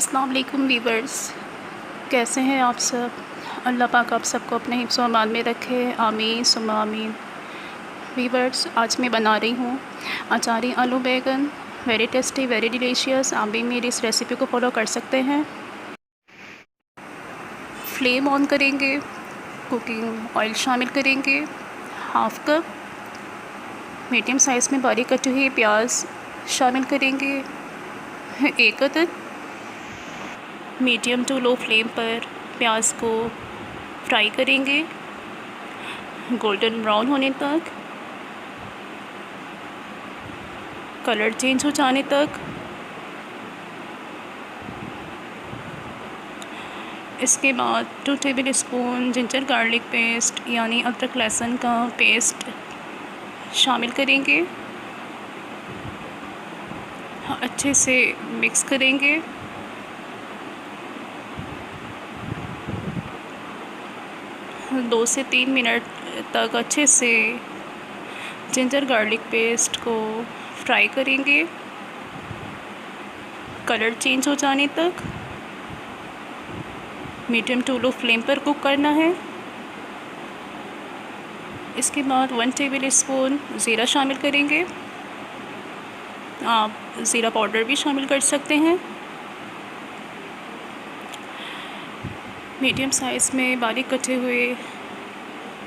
अस्सलाम वालेकुम वीवर्स, कैसे हैं आप सब। अल्लाह पाक आप सबको अपने हिफ्ज़ व अमान में रखे, आमीन सुम्मा आमीन। वीवर्स, आज मैं बना रही हूँ अचारी आलू बैंगन, वेरी टेस्टी वेरी डिलीशियस। आप भी मेरी इस रेसिपी को फॉलो कर सकते हैं। फ्लेम ऑन करेंगे, कुकिंग ऑयल शामिल करेंगे, हाफ़ कप मीडियम साइज़ में बारीक कटी हुई प्याज शामिल करेंगे, एक अदद। मीडियम टू लो फ्लेम पर प्याज को फ्राई करेंगे गोल्डन ब्राउन होने तक, कलर चेंज हो जाने तक। इसके बाद 2 table spoon ginger garlic paste यानी अदरक लहसुन का पेस्ट शामिल करेंगे, अच्छे से मिक्स करेंगे। दो से 3 मिनट तक अच्छे से जिंजर गार्लिक पेस्ट को फ्राई करेंगे कलर चेंज हो जाने तक। मीडियम टू लो फ्लेम पर कुक करना है। इसके बाद 1 टेबल स्पून ज़ीरा शामिल करेंगे, आप ज़ीरा पाउडर भी शामिल कर सकते हैं। मीडियम साइज़ में बारीक कटे हुए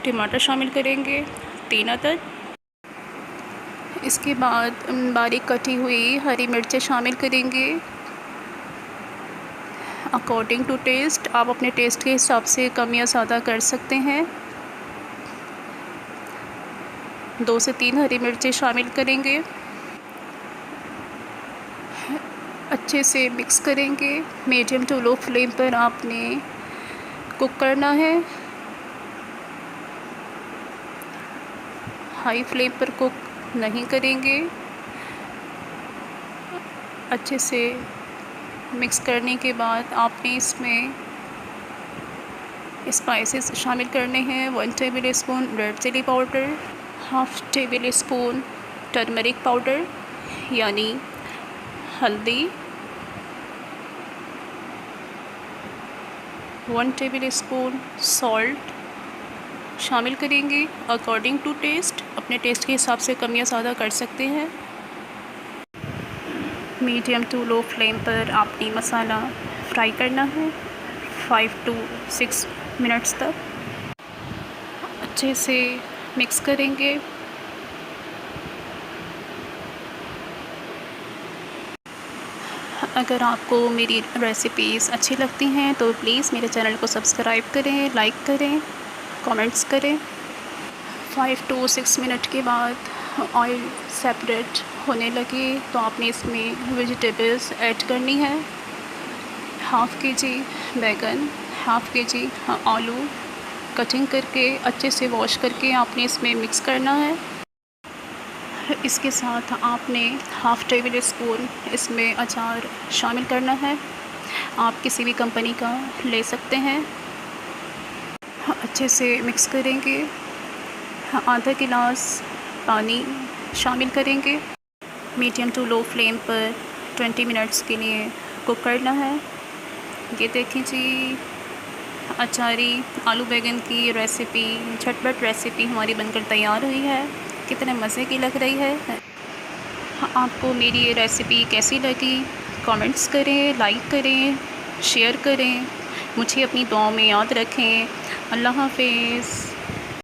टमाटर शामिल करेंगे, 3 अदद। इसके बाद बारीक कटी हुई हरी मिर्चें शामिल करेंगे अकॉर्डिंग टू टेस्ट। आप अपने टेस्ट के हिसाब से कम या ज़्यादा कर सकते हैं। 2 से 3 हरी मिर्चें शामिल करेंगे, अच्छे से मिक्स करेंगे। मीडियम टू लो फ्लेम पर आपने कुक करना है, हाई फ्लेम पर कुक नहीं करेंगे। अच्छे से मिक्स करने के बाद आपने इसमें स्पाइसेस शामिल करने हैं। 1 tablespoon red chilli powder, half tablespoon turmeric powder यानी हल्दी, 1 टेबल स्पून सॉल्ट शामिल करेंगे अकॉर्डिंग टू टेस्ट। अपने टेस्ट के हिसाब से कम या ज़्यादा कर सकते हैं। मीडियम टू लो फ्लेम पर आपने मसाला फ्राई करना है 5 to 6 मिनट्स तक। अच्छे से मिक्स करेंगे। अगर आपको मेरी रेसिपीज़ अच्छी लगती हैं तो प्लीज़ मेरे चैनल को सब्सक्राइब करें, लाइक करें, कमेंट्स करें। 5 to 6 मिनट के बाद ऑयल सेपरेट होने लगे तो आपने इसमें वेजिटेबल्स ऐड करनी है। हाफ़ के-जी बैंगन, हाफ़ के-जी आलू कटिंग करके अच्छे से वॉश करके आपने इसमें मिक्स करना है। इसके साथ आपने हाफ़ टेबल स्पून इसमें अचार शामिल करना है, आप किसी भी कंपनी का ले सकते हैं। अच्छे से मिक्स करेंगे। आधा गिलास पानी शामिल करेंगे। मीडियम टू लो फ्लेम पर 20 मिनट्स के लिए कुक करना है। ये देखिए जी, अचारी आलू बैंगन की रेसिपी, झटपट रेसिपी हमारी बनकर तैयार हुई है। कितने मज़े की लग रही है। आपको मेरी ये रेसिपी कैसी लगी कमेंट्स करें, लाइक करें, शेयर करें। मुझे अपनी दुआओं में याद रखें। अल्लाह हाफ़िज़।